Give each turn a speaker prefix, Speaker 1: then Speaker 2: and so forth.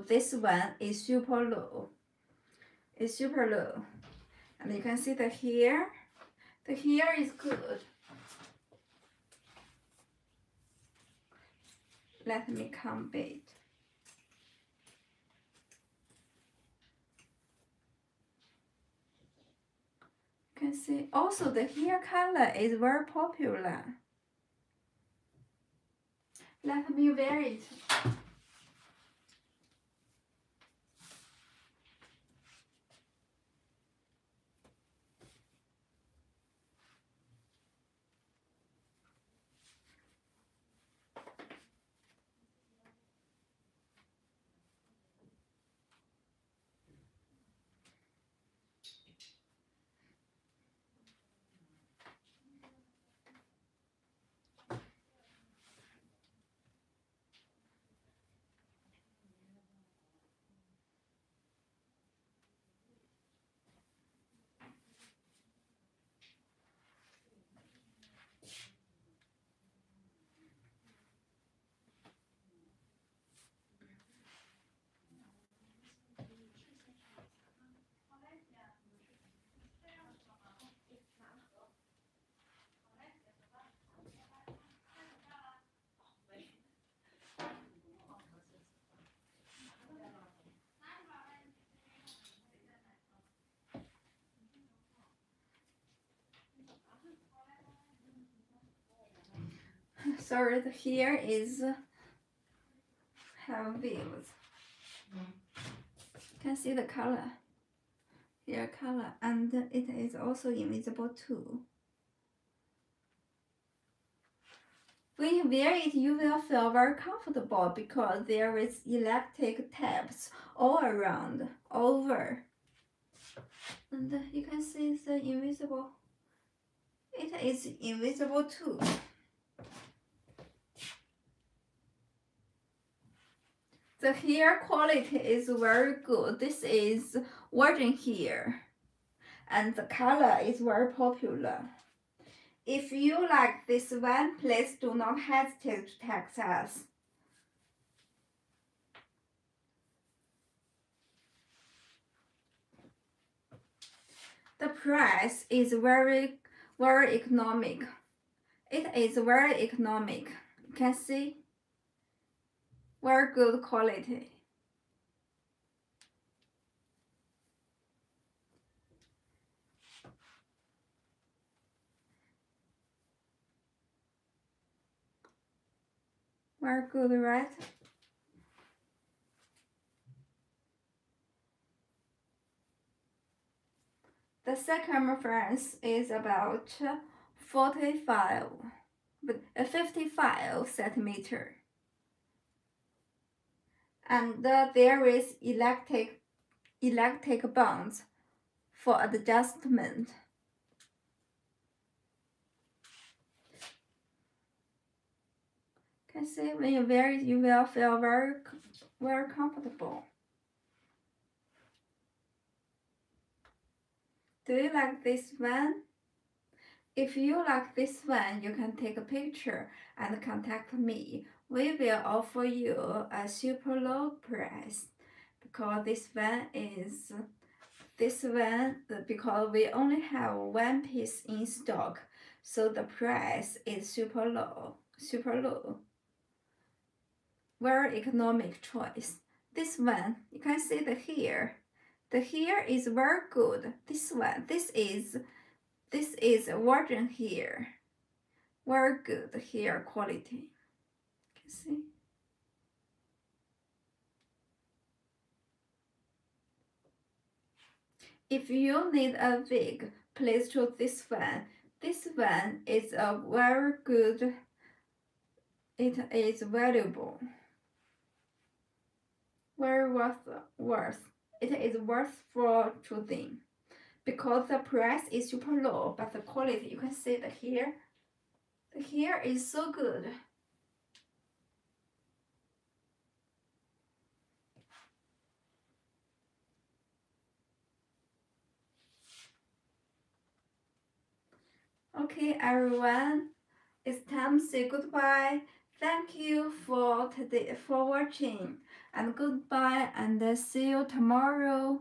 Speaker 1: this one is super low. It's super low. And you can see the hair. The hair is good. Let me comb it. You can see also the hair color is very popular. Let me wear it. Sorry, the hair is have waves. You can see the color, hair color, and it is also invisible too. When you wear it, you will feel very comfortable because there is elastic tabs all around, over. And you can see the invisible. It is invisible too. The hair quality is very good. This is virgin hair, and the color is very popular. If you like this one, please do not hesitate to text us. The price is very economic. It is very economic. You can see, very good quality. Very good, right? The second reference is about 55 centimeter. And there is elastic bands for adjustment. You can see when you wear it, you will feel very comfortable. Do you like this one? If you like this one, you can take a picture and contact me. We will offer you a super low price because because we only have one piece in stock, so the price is super low. Very economic choice. This one, you can see the hair. The hair is very good. This one, this is virgin hair. Very good hair quality. You can see. If you need a wig, please choose this one. This one is a very good. It is valuable. Very worth. It is worth for choosing because the price is super low, but the quality, you can see the hair. The hair is so good. Okay, everyone, it's time to say goodbye. Thank you for watching, and goodbye, and see you tomorrow.